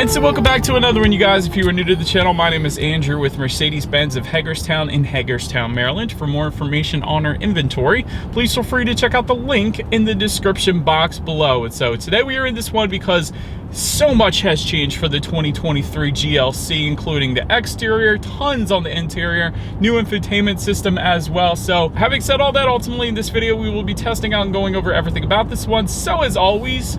And so welcome back to another one, you guys. If you are new to the channel, my name is Andrew with Mercedes-Benz of Hagerstown in Hagerstown, Maryland. For more information on our inventory, please feel free to check out the link in the description box below. And so today we are in this one because so much has changed for the 2023 GLC, including the exterior, tons on the interior, new infotainment system as well. So having said all that, ultimately in this video, we will be testing out and going over everything about this one. So as always,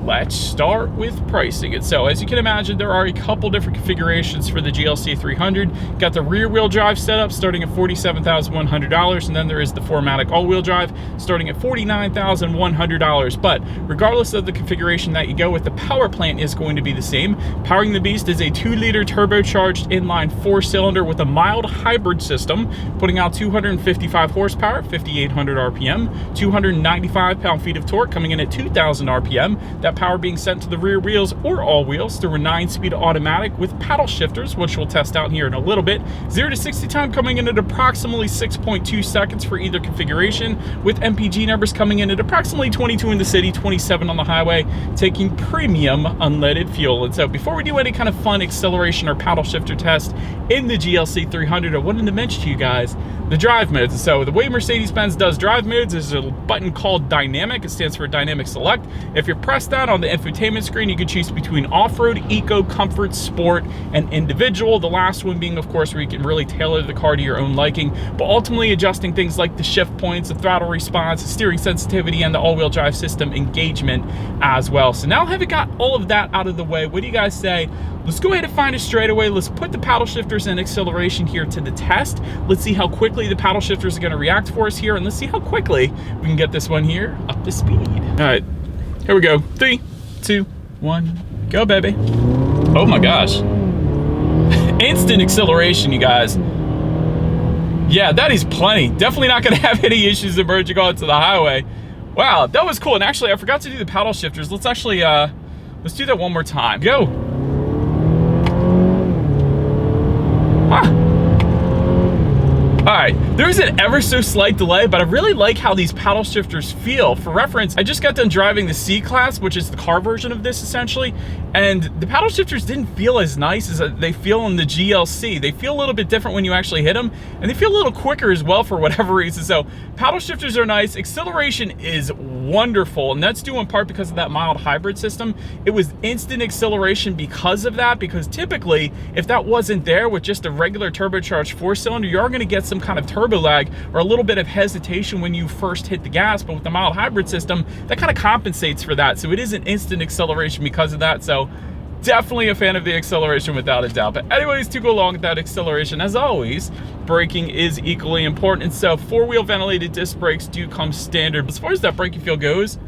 let's start with pricing it. So as you can imagine, there are a couple different configurations for the GLC 300. Got the rear wheel drive setup starting at $47,100, and then there is the 4MATIC all-wheel drive starting at $49,100. But regardless of the configuration that you go with, the power plant is going to be the same. Powering the beast is a 2-liter turbocharged inline 4-cylinder with a mild hybrid system, putting out 255 horsepower, 5,800 RPM, 295 pound-feet of torque, coming in at 2,000 RPM. That power being sent to the rear wheels or all wheels through a 9-speed automatic with paddle shifters, which we'll test out here in a little bit. 0 to 60 time coming in at approximately 6.2 seconds for either configuration, with MPG numbers coming in at approximately 22 in the city, 27 on the highway, taking premium unleaded fuel. And so before we do any kind of fun acceleration or paddle shifter test in the GLC 300, I wanted to mention to you guys the drive modes. So the way Mercedes-Benz does drive modes is a button called Dynamic. It stands for Dynamic Select. If you press that on the infotainment screen, you can choose between off-road, eco, comfort, sport, and individual. The last one being, of course, where you can really tailor the car to your own liking, but ultimately adjusting things like the shift points, the throttle response, the steering sensitivity, and the all-wheel drive system engagement as well. So now having got all of that out of the way, what do you guys say? Let's go ahead and find a straightaway. Let's put the paddle shifters and acceleration here to the test. Let's see how quickly the paddle shifters are going to react for us here, and let's see how quickly we can get this one here up to speed. All right, here we go. 3, 2, 1, go, baby. Oh my gosh. Instant acceleration, you guys. Yeah, that is plenty. Definitely not going to have any issues emerging onto the highway. Wow, that was cool. And actually, I forgot to do the paddle shifters. Let's actually, let's do that one more time. Go. All right, there's an ever so slight delay, but I really like how these paddle shifters feel. For reference, I just got done driving the C-Class, which is the car version of this essentially, and the paddle shifters didn't feel as nice as they feel in the GLC. They feel a little bit different when you actually hit them, and they feel a little quicker as well for whatever reason. So paddle shifters are nice. Acceleration is wonderful, and that's due in part because of that mild hybrid system. It was instant acceleration because of that, because typically if that wasn't there with just a regular turbocharged 4-cylinder, you are going to get some kind of turbo lag or a little bit of hesitation when you first hit the gas. But with the mild hybrid system, that kind of compensates for that. So it is an instant acceleration because of that. So definitely a fan of the acceleration without a doubt. But anyways, to go along with that acceleration, as always, braking is equally important. And so 4-wheel ventilated disc brakes do come standard. As far as that braking feel goes,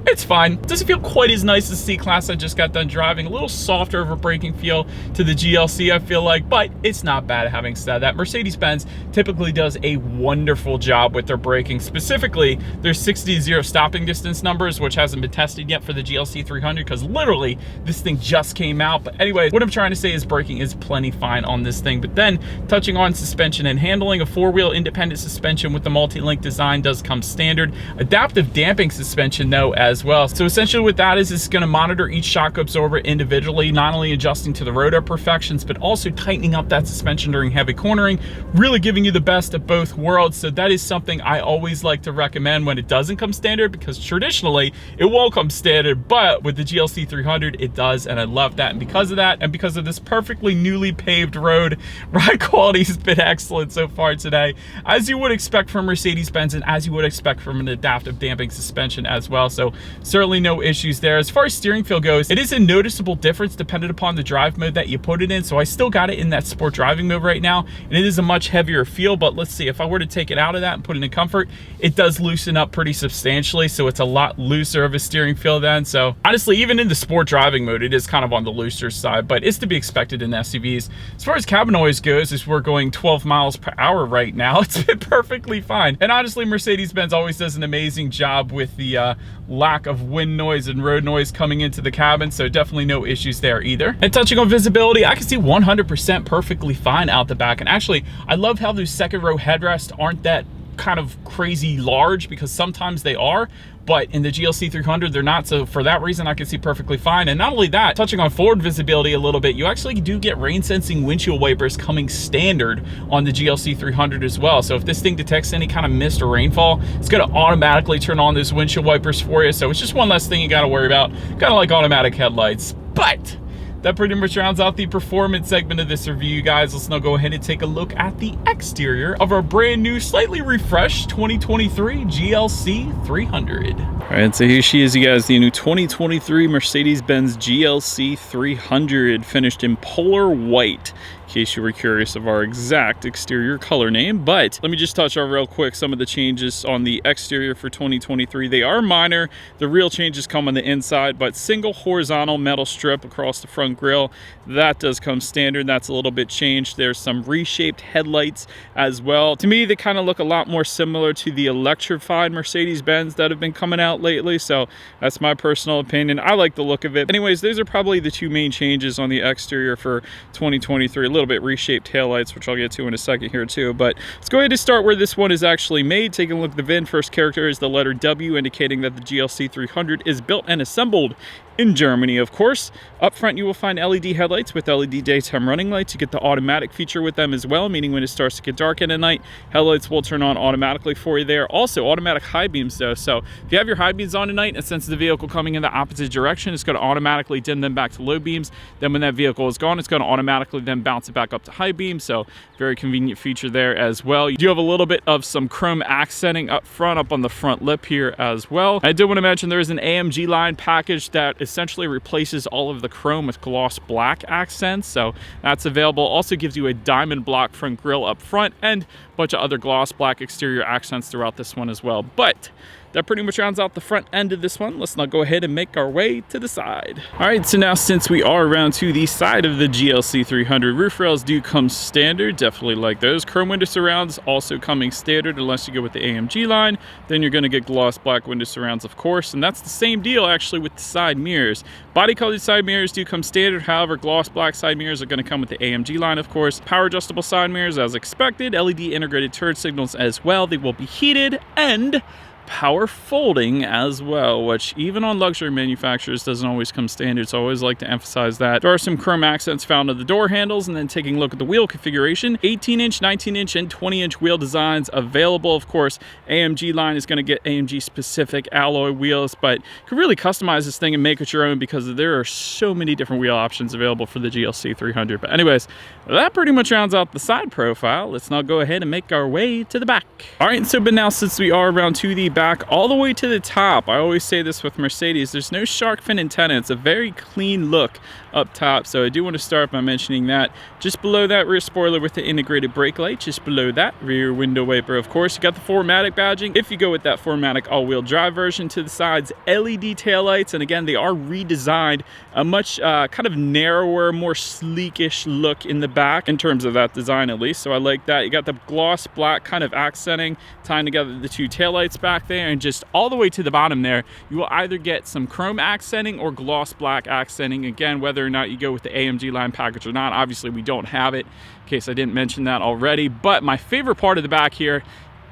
it's fine. Doesn't feel quite as nice as C-Class I just got done driving. A little softer of a braking feel to the GLC, I feel like, but it's not bad. Having said that, Mercedes-Benz typically does a wonderful job with their braking. Specifically, their 60-0 stopping distance numbers, which hasn't been tested yet for the GLC 300 because literally this thing just came out. But anyway, what I'm trying to say is braking is plenty fine on this thing. But then touching on suspension and handling, a 4-wheel independent suspension with the multi-link design does come standard. Adaptive damping suspension though as well. So essentially what that is it's going to monitor each shock absorber individually, not only adjusting to the road imperfections, but also tightening up that suspension during heavy cornering, really giving you the best of both worlds. So that is something I always like to recommend when it doesn't come standard, because traditionally it won't come standard, but with the GLC 300 it does, and I love that. And because of that, and because of this perfectly newly paved road, ride quality has been excellent so far today, as you would expect from Mercedes-Benz and as you would expect from an adaptive damping suspension as well. So certainly no issues there. As far as steering feel goes, it is a noticeable difference dependent upon the drive mode that you put it in. So I still got it in that sport driving mode right now, and it is a much heavier feel. But let's see, if I were to take it out of that and put it in comfort, it does loosen up pretty substantially. So it's a lot looser of a steering feel then. So honestly, even in the sport driving mode, it is kind of on the looser side, but it's to be expected in SUVs. As far as cabin noise goes, as we're going 12 miles per hour right now, it's been perfectly fine. And honestly, Mercedes-Benz always does an amazing job with the lack of wind noise and road noise coming into the cabin, so definitely no issues there either. And touching on visibility, I can see 100% perfectly fine out the back. And actually, I love how those second row headrests aren't that kind of crazy large, because sometimes they are, but in the GLC 300 they're not, so for that reason I can see perfectly fine. And not only that, touching on forward visibility a little bit, you actually do get rain sensing windshield wipers coming standard on the GLC 300 as well. So if this thing detects any kind of mist or rainfall, it's going to automatically turn on those windshield wipers for you. So it's just one less thing you got to worry about, kind of like automatic headlights. But that pretty much rounds out the performance segment of this review, guys. Let's now go ahead and take a look at the exterior of our brand new, slightly refreshed 2023 GLC 300. All right, so here she is, you guys, the new 2023 Mercedes-Benz GLC 300, finished in polar white, in case you were curious of our exact exterior color name. But let me just touch on real quick some of the changes on the exterior for 2023. They are minor. The real changes come on the inside, but single horizontal metal strip across the front grille, that does come standard. That's a little bit changed. There's some reshaped headlights as well. To me, they kind of look a lot more similar to the electrified Mercedes-Benz that have been coming out lately, so that's my personal opinion. I like the look of it. Anyways, those are probably the two main changes on the exterior for 2023. A little bit reshaped taillights, which I'll get to in a second here too. But let's go ahead and start where this one is actually made. Taking a look at the VIN, first character is the letter W, indicating that the GLC 300 is built and assembled in Germany, of course. Up front, you will find LED headlights with LED daytime running lights. You get the automatic feature with them as well, meaning when it starts to get dark in at night, headlights will turn on automatically for you there. Also, automatic high beams though. So if you have your high beams on at night and sense the vehicle coming in the opposite direction, it's going to automatically dim them back to low beams. Then when that vehicle is gone, it's going to automatically then bounce it back up to high beams. So very convenient feature there as well. You do have a little bit of some chrome accenting up front, up on the front lip here as well. I did want to mention there is an AMG line package that essentially replaces all of the chrome with gloss black accents, so that's available. Also gives you a diamond block front grille up front and a bunch of other gloss black exterior accents throughout this one as well. But that pretty much rounds out the front end of this one. Let's now go ahead and make our way to the side. All right, so now since we are around to the side of the GLC 300, roof rails do come standard, definitely like those. Chrome window surrounds also coming standard, unless you go with the AMG line, then you're gonna get gloss black window surrounds, of course, and that's the same deal actually with the side mirrors. Body colored side mirrors do come standard, however, gloss black side mirrors are gonna come with the AMG line, of course. Power adjustable side mirrors as expected, LED integrated turn signals as well. They will be heated, and power folding as well, which even on luxury manufacturers doesn't always come standard, so I always like to emphasize that. There are some chrome accents found on the door handles. And then taking a look at the wheel configuration, 18-inch, 19-inch, and 20-inch wheel designs available. Of course, AMG line is going to get AMG specific alloy wheels, but you can really customize this thing and make it your own because there are so many different wheel options available for the GLC 300. But anyways, that pretty much rounds out the side profile. Let's now go ahead and make our way to the back. All right, so but now since we are around to the back all the way to the top, I always say this with Mercedes, there's no shark fin antenna. It's a very clean look up top, so I do want to start by mentioning that. Just below that, rear spoiler with the integrated brake light. Just below that, rear window wiper, of course. You got the 4MATIC badging if you go with that 4MATIC all-wheel drive version. To the sides, LED taillights, and again, they are redesigned, a much kind of narrower, more sleekish look in the back in terms of that design, at least, so I like that. You got the gloss black kind of accenting, tying together the two taillights back there, and just all the way to the bottom there, you will either get some chrome accenting or gloss black accenting. Again, whether or not you go with the AMG line package or not, obviously we don't have it, in case I didn't mention that already. But my favorite part of the back here,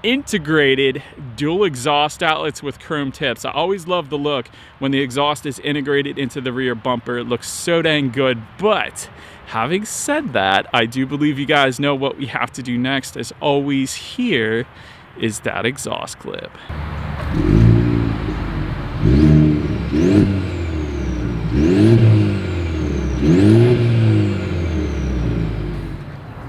integrated dual exhaust outlets with chrome tips. I always love the look when the exhaust is integrated into the rear bumper. It looks so dang good. But having said that, I do believe you guys know what we have to do next. As always, here is that exhaust clip.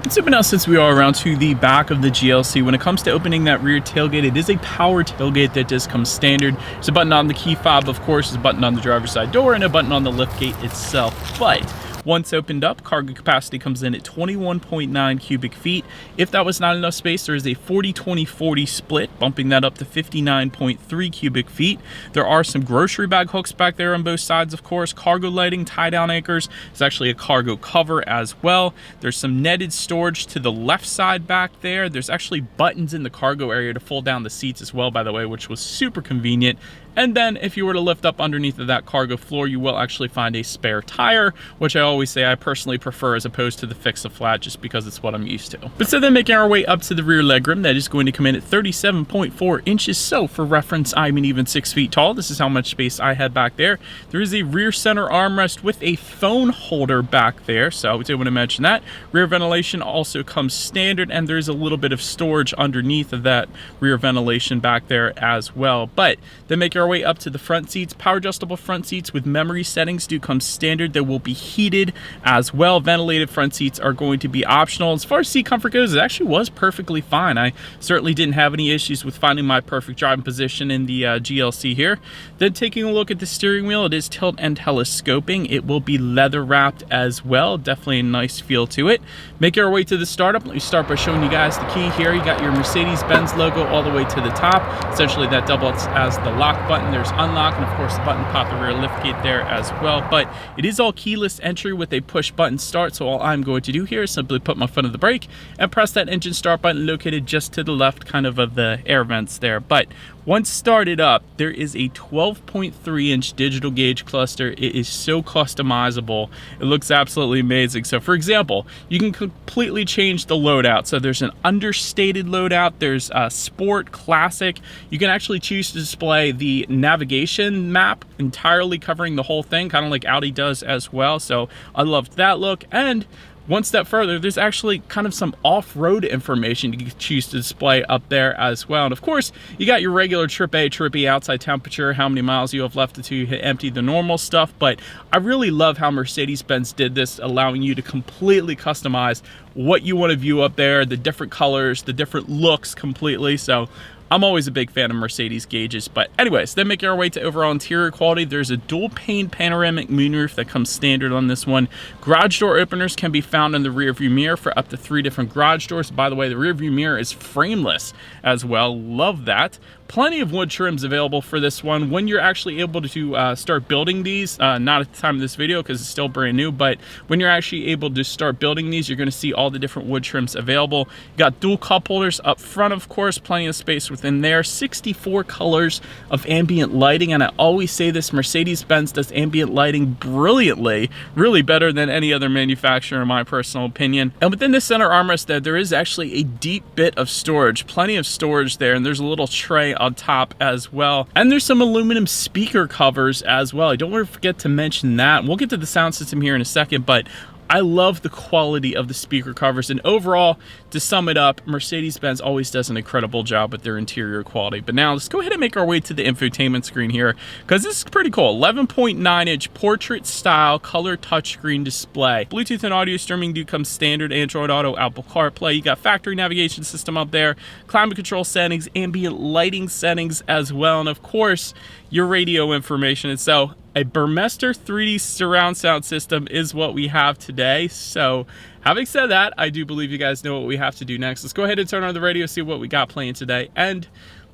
So now since we are around to the back of the GLC, when it comes to opening that rear tailgate, it is a power tailgate that does come standard. There's a button on the key fob, of course, there's a button on the driver's side door, and a button on the lift gate itself. But once opened up, cargo capacity comes in at 21.9 cubic feet. If that was not enough space, there is a 40-20-40 split, bumping that up to 59.3 cubic feet. There are some grocery bag hooks back there on both sides, of course. Cargo lighting, tie-down anchors. There's actually a cargo cover as well. There's some netted storage to the left side back there. There's actually buttons in the cargo area to fold down the seats as well, by the way, which was super convenient. And then if you were to lift up underneath of that cargo floor, you will actually find a spare tire, which I always say I personally prefer as opposed to the fix-a-flat, just because it's what I'm used to. But so then making our way up to the rear legroom, that is going to come in at 37.4 inches. So for reference, I'm an even 6 feet tall. This is how much space I had back there. There is a rear center armrest with a phone holder back there, so I did want to mention that. Rear ventilation also comes standard, and there's a little bit of storage underneath of that rear ventilation back there as well. But then making our way up to the front seats, power adjustable front seats with memory settings do come standard. They will be heated as well. Ventilated front seats are going to be optional. As far as seat comfort goes, it actually was perfectly fine. I certainly didn't have any issues with finding my perfect driving position in the GLC here. Then taking a look at the steering wheel, it is tilt and telescoping. It will be leather wrapped as well. Definitely a nice feel to it. Making our way to the startup, let me start by showing you guys the key here. You got your Mercedes-Benz logo all the way to the top. Essentially that doubles as the lock button. There's unlock, and of course the button pop the rear lift gate there as well. But it is all keyless entry with a push button start. So all I'm going to do here is simply put my foot on the brake and press that engine start button located just to the left kind of the air vents there. But once started up, there is a 12.3 inch digital gauge cluster. It is so customizable. It looks absolutely amazing. So for example, you can completely change the loadout. So there's an understated loadout, there's a sport, classic. You can actually choose to display the navigation map entirely covering the whole thing, kind of like Audi does as well. So I loved that look. And one step further, there's actually kind of some off-road information you can choose to display up there as well. And of course, you got your regular trip A, trip B outside temperature, how many miles you have left until you hit empty, the normal stuff. But I really love how Mercedes-Benz did this, allowing you to completely customize what you want to view up there, the different colors, the different looks completely. So I'm always a big fan of Mercedes gauges. But anyways, then making our way to overall interior quality, there's a dual pane panoramic moonroof that comes standard on this one. Garage door openers can be found in the rear view mirror for up to 3 different garage doors. By the way, the rear view mirror is frameless as well. Love that. Plenty of wood trims available for this one. When you're actually able to start building these, not at the time of this video because it's still brand new, but when you're actually able to start building these, you're going to see all the different wood trims available. You got dual cup holders up front, of course, plenty of space within there. 64 colors of ambient lighting, and I always say this, Mercedes-Benz does ambient lighting brilliantly, really better than any other manufacturer in my personal opinion. And within the center armrest there is actually a deep bit of storage, plenty of storage there, and there's a little tray on top as well. And there's some aluminum speaker covers as well. I don't want to forget to mention that. We'll get to the sound system here in a second, but I love the quality of the speaker covers, and overall, to sum it up, Mercedes-Benz always does an incredible job with their interior quality. But now let's go ahead and make our way to the infotainment screen here, because this is pretty cool. 11.9 inch portrait style color touchscreen display. Bluetooth and audio streaming do come standard, Android Auto, Apple CarPlay. You got factory navigation system up there, climate control settings, ambient lighting settings as well, and of course, your radio information. And so a Burmester 3D surround sound system is what we have today. So having said that, I do believe you guys know what we have to do next. Let's go ahead and turn on the radio, see what we got playing today, and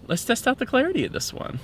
let's test out the clarity of this one.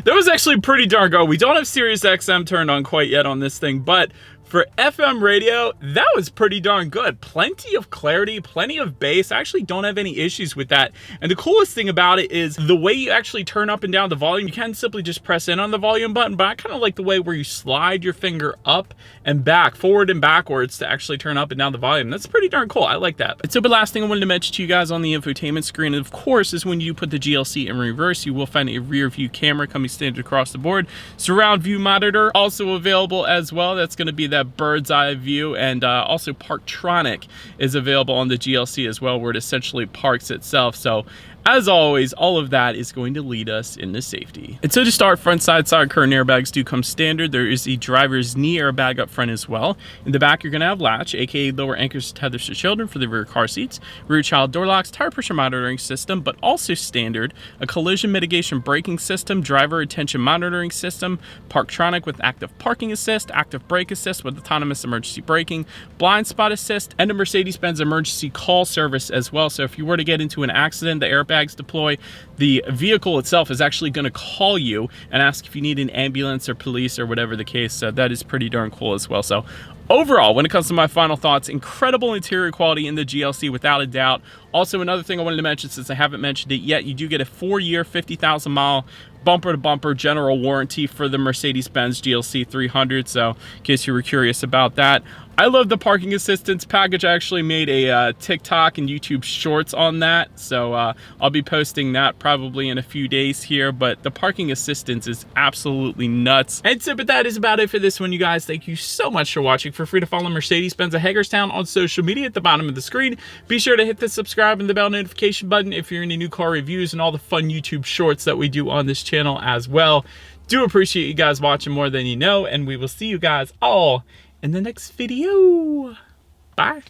That was actually pretty darn good. We don't have Sirius XM turned on quite yet on this thing, but for FM radio, that was pretty darn good. Plenty of clarity, plenty of bass. I actually don't have any issues with that. And the coolest thing about it is the way you actually turn up and down the volume. You can simply just press in on the volume button, but I kind of like the way where you slide your finger up and back, forward and backwards to actually turn up and down the volume. That's pretty darn cool. I like that. And so the last thing I wanted to mention to you guys on the infotainment screen, of course, is when you put the GLC in reverse, you will find a rear view camera coming standard across the board. Surround view monitor also available as well. That's going to be that bird's eye view, and also Parktronic is available on the GLC as well, where it essentially parks itself. So as always, all of that is going to lead us into safety. And so to start, front side curtain airbags do come standard. There is the driver's knee airbag up front as well. In the back, you're going to have latch, aka lower anchors tethers to children for the rear car seats, rear child door locks, tire pressure monitoring system, but also standard, a collision mitigation braking system, driver attention monitoring system, Parktronic with active parking assist, active brake assist with autonomous emergency braking, blind spot assist, and a Mercedes-Benz emergency call service as well. So if you were to get into an accident, the airbags deploy, the vehicle itself is actually going to call you and ask if you need an ambulance or police or whatever the case. So that is pretty darn cool as well. So overall, when it comes to my final thoughts, incredible interior quality in the GLC without a doubt. Also, another thing I wanted to mention, since I haven't mentioned it yet, you do get a 4-year, 50,000 mile bumper-to-bumper general warranty for the Mercedes-Benz GLC 300, so in case you were curious about that. I love the parking assistance package. I actually made a TikTok and YouTube shorts on that, so I'll be posting that probably in a few days here, but the parking assistance is absolutely nuts. And so, but that is about it for this one, you guys. Thank you so much for watching. Feel free to follow Mercedes-Benz of Hagerstown on social media at the bottom of the screen. Be sure to hit the subscribe and the bell notification button if you're into new car reviews and all the fun YouTube shorts that we do on this channel as well. Do appreciate you guys watching more than you know, and we will see you guys all in the next video. Bye.